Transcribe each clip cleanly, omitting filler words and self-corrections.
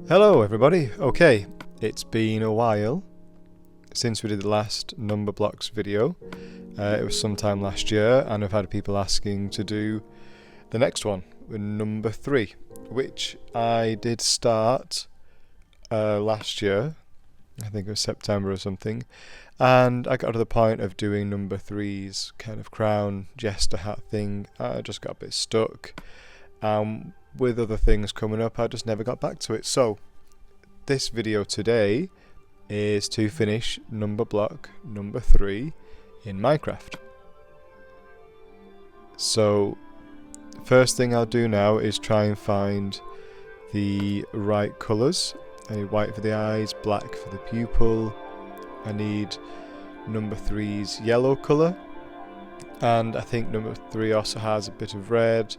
Hello everybody. Okay, it's been a while since we did the last Numberblocks video. It was sometime last year and I've had people asking to do the next one with number 3, which I did start last year. I think it was September or something, and I got to the point of doing number 3's kind of crown jester hat thing. I just got a bit stuck. With other things coming up, I just never got back to it. So this video today is to finish Numberblock number 3 in Minecraft. So first thing I'll do now is try and find the right colours. I need white for the eyes, black for the pupil. I need number 3's yellow colour, and I think number 3 also has a bit of red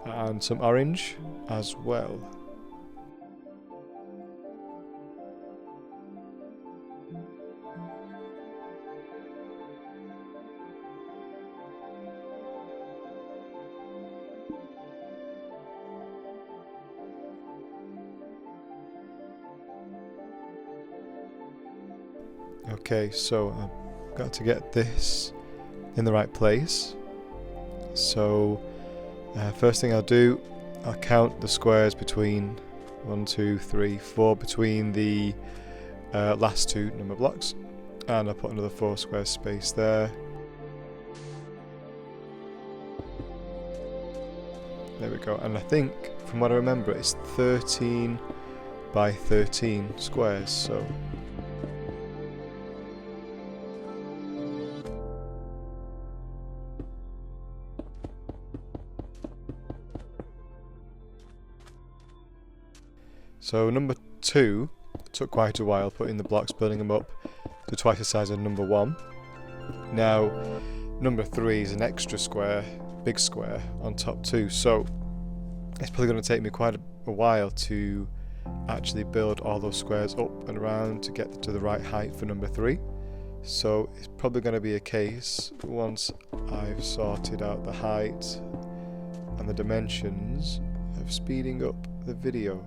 and some orange as well. Okay, so I've got to get this in the right place. So first thing I'll do, I'll count the squares between 1, 2, 3, 4 between the last 2 number blocks, and I'll put another 4 square space there. There we go, and I think from what I remember it's 13 by 13 squares, so number 2 took quite a while, putting the blocks, building them up to twice the size of number 1. Now number 3 is an extra square, big square on top too, so it's probably going to take me quite a while to actually build all those squares up and around to get to the right height for number 3. So it's probably going to be a case, once I've sorted out the height and the dimensions, of speeding up the video.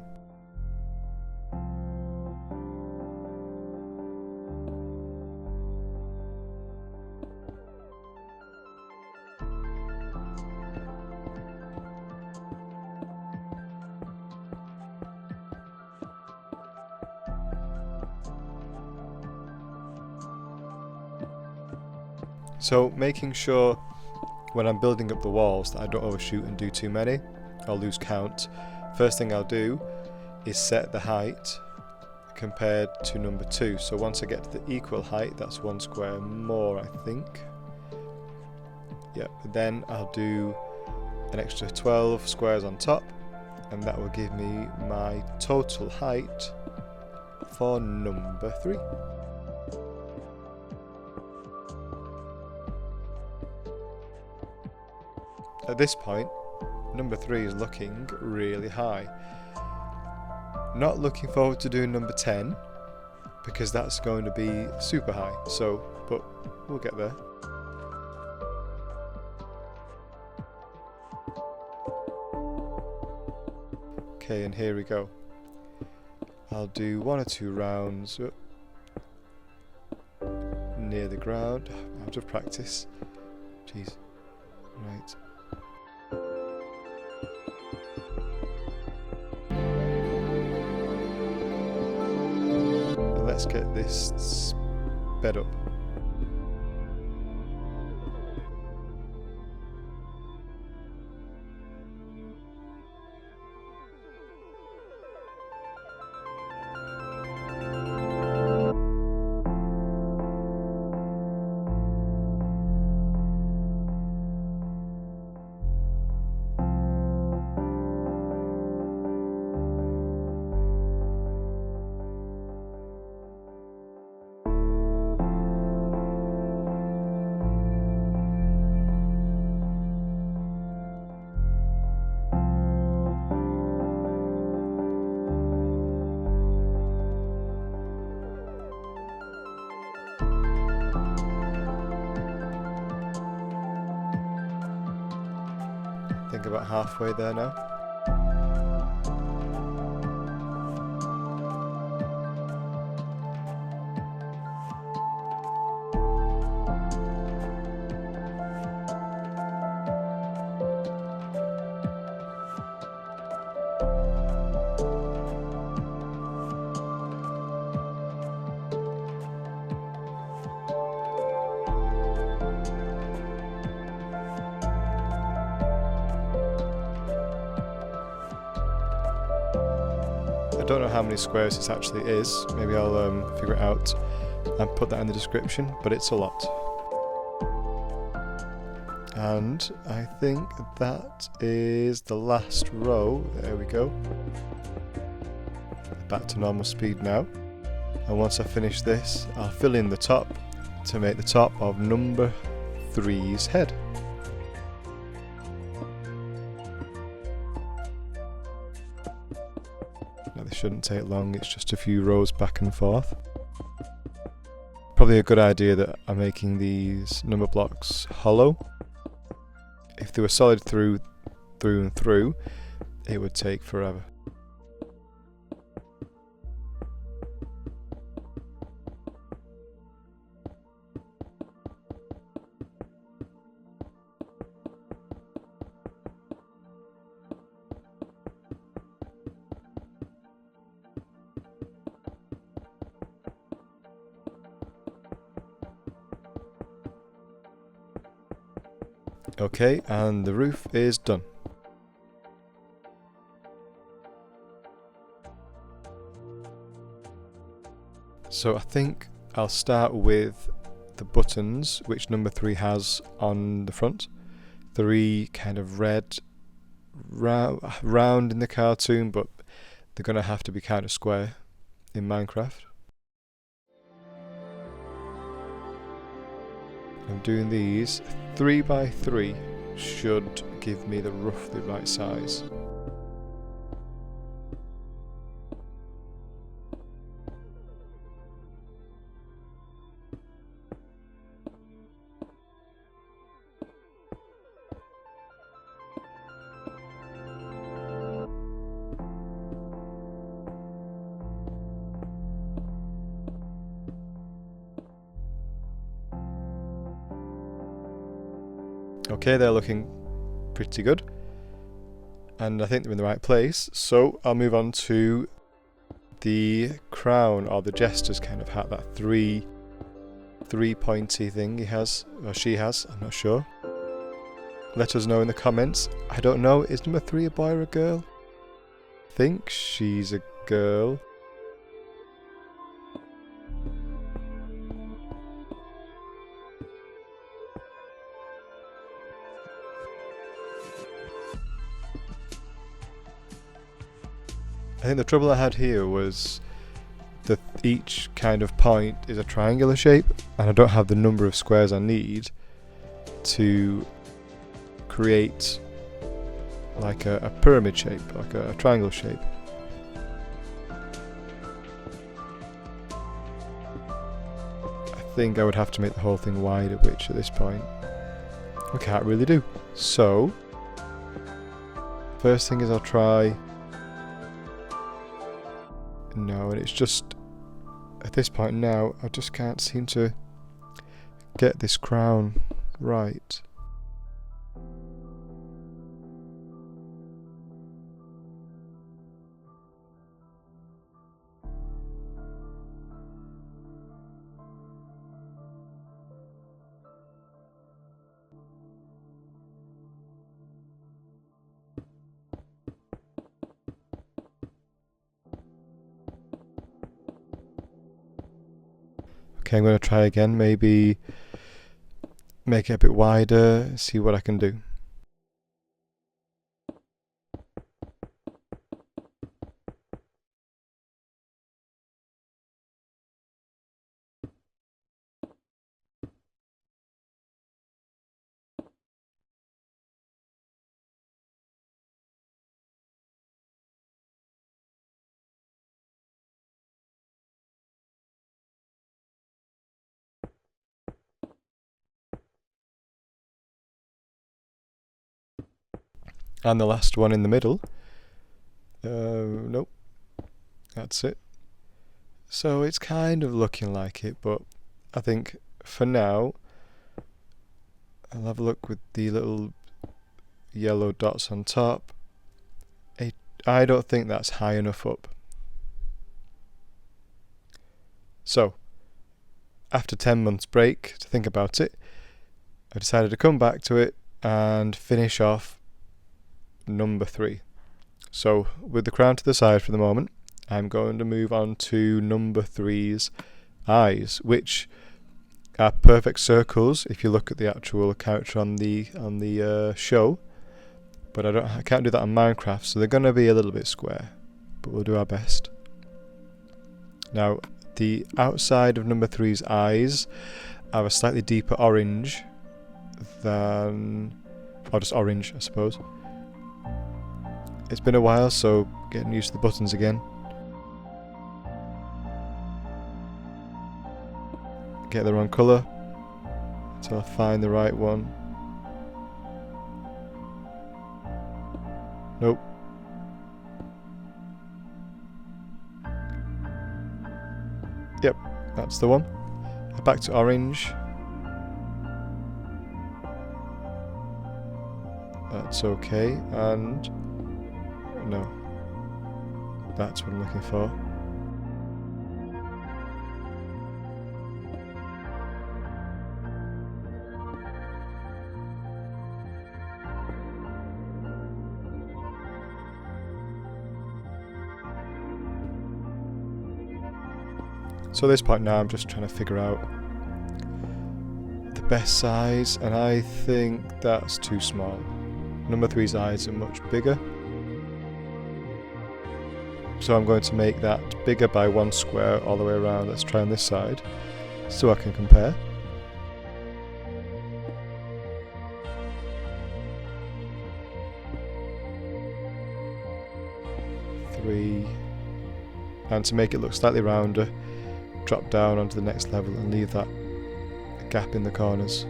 So making sure when I'm building up the walls that I don't overshoot and do too many or lose count, first thing I'll do is set the height compared to number 2. So once I get to the equal height, that's 1 square more, I think. Yep, then I'll do an extra 12 squares on top, and that will give me my total height for number 3. At this point, number 3 is looking really high. Not looking forward to doing number 10, because that's going to be super high, but we'll get there. Okay, and here we go. I'll do 1 or 2 rounds near the ground. Out of practice. Jeez. Right. Let's get this sped up. I think about halfway there now. I don't know how many squares this actually is. Maybe I'll figure it out and put that in the description, but it's a lot. And I think that is the last row. There we go. Back to normal speed now. And once I finish this, I'll fill in the top to make the top of number 3's head. Now this shouldn't take long, it's just a few rows back and forth. Probably a good idea that I'm making these number blocks hollow. If they were solid through and through, it would take forever. Okay, and the roof is done. So I think I'll start with the buttons, which number 3 has on the front. 3 kind of red, round in the cartoon, but they're going to have to be kind of square in Minecraft. I'm doing these 3 by 3 should give me the roughly right size. Okay, they're looking pretty good, and I think they're in the right place, so I'll move on to the crown, or the jester's kind of hat, that three pointy thing he has, or she has, I'm not sure. Let us know in the comments. I don't know, is number 3 a boy or a girl? I think she's a girl. I think the trouble I had here was that each kind of point is a triangular shape, and I don't have the number of squares I need to create like a pyramid shape, like a triangle shape. I think I would have to make the whole thing wider, which at this point we can't really do. So first thing is I'll try. No, and it's just at this point now I just can't seem to get this crown right. Okay, I'm going to try again, maybe make it a bit wider, see what I can do. And the last one in the middle. Nope. That's it. So it's kind of looking like it, but I think for now I'll have a look with the little yellow dots on top. I don't think that's high enough up. So after 10 months break to think about it, I decided to come back to it and finish off number 3. So with the crown to the side for the moment, I'm going to move on to number 3's eyes, which are perfect circles if you look at the actual character on the show. But I can't do that on Minecraft, so they're going to be a little bit square, but we'll do our best. Now, the outside of number 3's eyes are a slightly deeper orange than, or just orange, I suppose. It's been a while, so getting used to the buttons again. Get the wrong colour until I find the right one. Nope. Yep, that's the one. Back to orange. That's okay, and no. That's what I'm looking for. So at this point now I'm just trying to figure out the best size, and I think that's too small. Number 3's eyes are much bigger. So I'm going to make that bigger by 1 square all the way around. Let's try on this side so I can compare. Three. And to make it look slightly rounder, drop down onto the next level and leave that gap in the corners.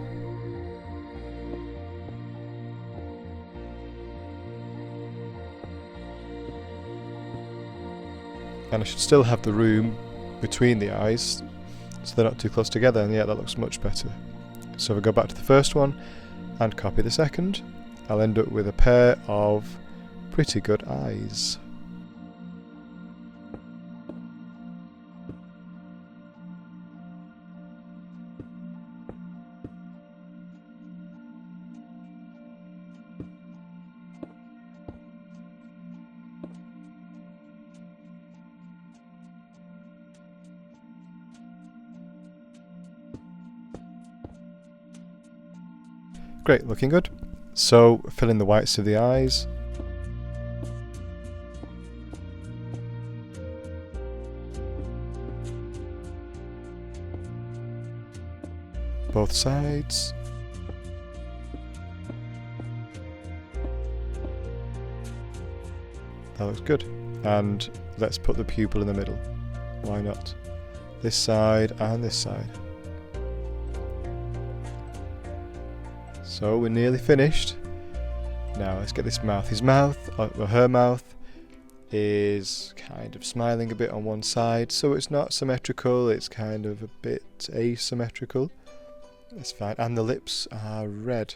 And I should still have the room between the eyes so they're not too close together, and yeah, that looks much better. So if I go back to the first one and copy the second, I'll end up with a pair of pretty good eyes. Great, looking good. So fill in the whites of the eyes. Both sides. That looks good. And let's put the pupil in the middle. Why not? This side and this side. So we're nearly finished. Now let's get this mouth. His mouth, or her mouth, is kind of smiling a bit on one side, so it's not symmetrical, it's kind of a bit asymmetrical. That's fine. And the lips are red.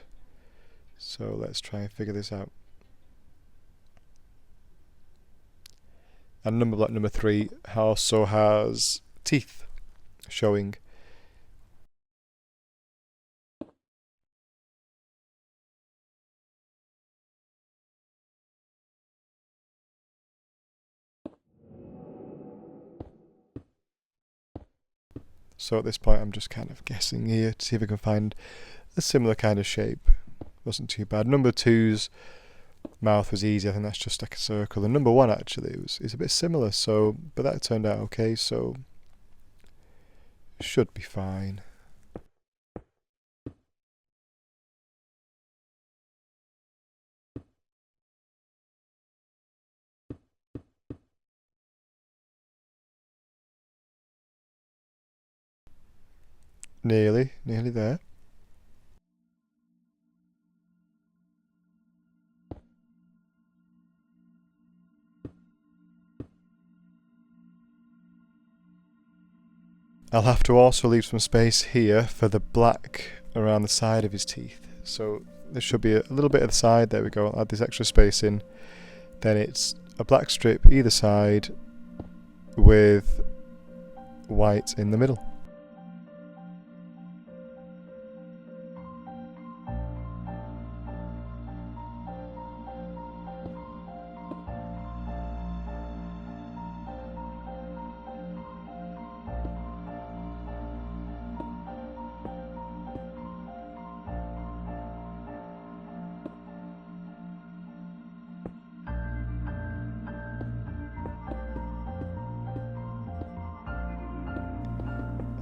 So let's try and figure this out. And Numberblock number 3 also has teeth showing. So at this point I'm just kind of guessing here to see if I can find a similar kind of shape. Wasn't too bad. Number 2's mouth was easy, I think that's just like a circle. And number 1 actually is a bit similar, so but that turned out okay, so should be fine. Nearly there. I'll have to also leave some space here for the black around the side of his teeth. So there should be a little bit of the side, there we go, I'll add this extra space in. Then it's a black strip either side with white in the middle.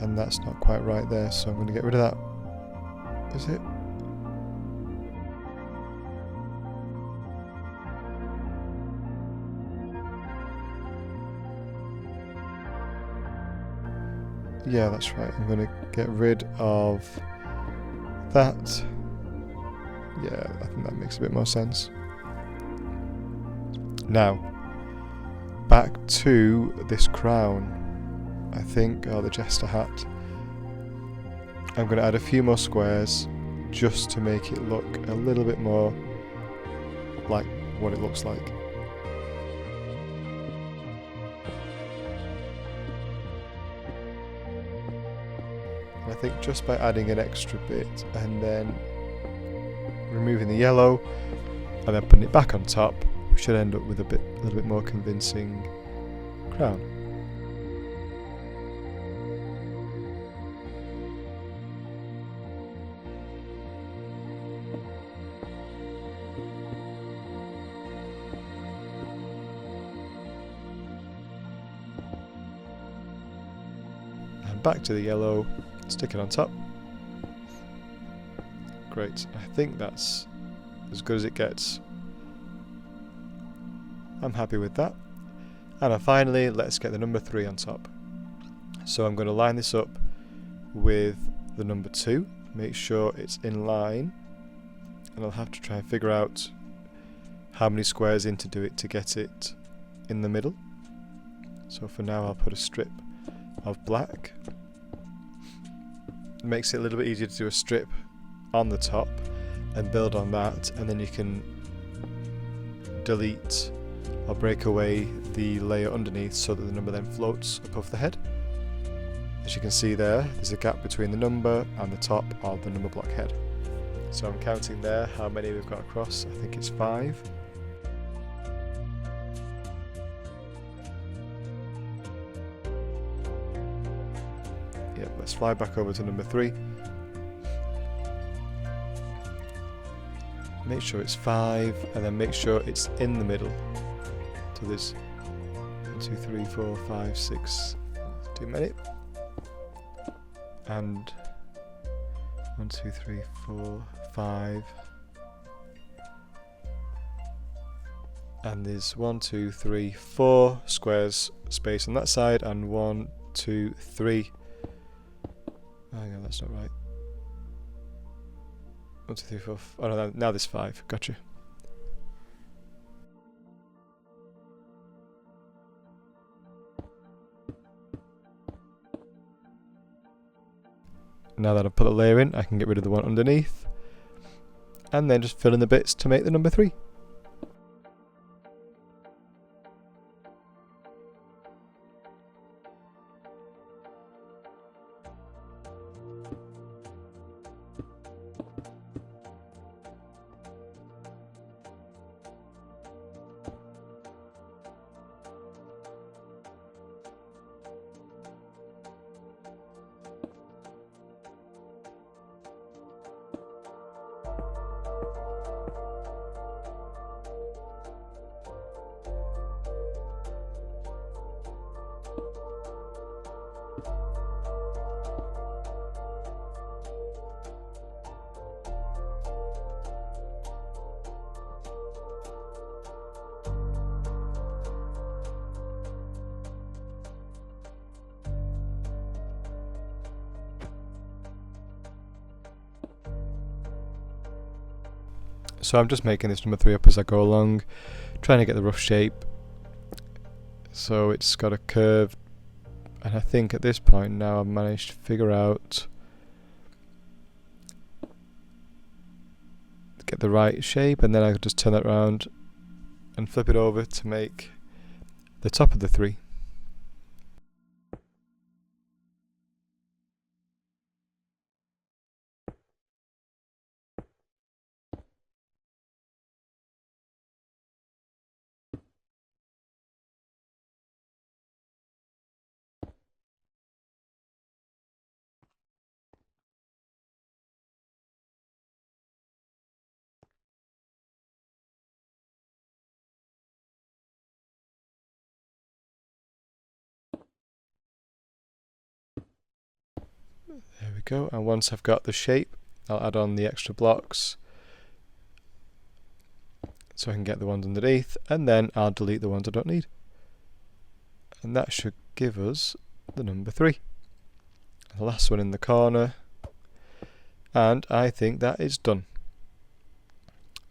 and that's not quite right there, so I'm going to get rid of that. Is it? Yeah, that's right. I'm going to get rid of that. Yeah, I think that makes a bit more sense. Now, back to this crown, I think, or the jester hat. I'm going to add a few more squares just to make it look a little bit more like what it looks like. And I think just by adding an extra bit and then removing the yellow and then putting it back on top, we should end up with a little bit more convincing crown. And back to the yellow, stick it on top. Great, I think that's as good as it gets. I'm happy with that. And then finally, let's get the number 3 on top. So I'm going to line this up with the number 2, make sure it's in line, and I'll have to try and figure out how many squares in to do it to get it in the middle. So for now I'll put a strip of black. It makes it a little bit easier to do a strip on the top and build on that, and then you can delete or break away the layer underneath so that the number then floats above the head. As you can see there's a gap between the number and the top of the number block head. So I'm counting there how many we've got across. I think it's 5. Yep, let's fly back over to number 3. Make sure it's 5 and then make sure it's in the middle. So there's 1, 2, 3, 4, 5, 6, too many. And 1, 2, 3, 4, 5. And there's 1, 2, 3, 4 squares space on that side, and 1, 2, 3. Hang on, that's not right. 1, 2, 3, 4. Oh no, now there's 5. Gotcha. Now that I've put the layer in, I can get rid of the one underneath, and then just fill in the bits to make the number 3. So I'm just making this number 3 up as I go along, trying to get the rough shape. So it's got a curve, and I think at this point now I've managed to figure out, get the right shape, and then I could just turn that around and flip it over to make the top of the 3. There we go. And once I've got the shape, I'll add on the extra blocks so I can get the ones underneath, and then I'll delete the ones I don't need. And that should give us the number 3. The last one in the corner. And I think that is done.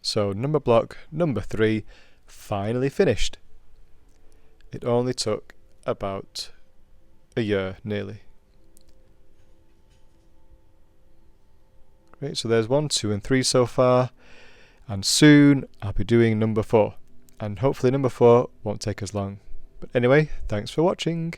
So number block number 3 finally finished. It only took about a year nearly. Great, so there's 1, 2 and 3 so far, and soon I'll be doing number 4, and hopefully number 4 won't take as long. But anyway, thanks for watching.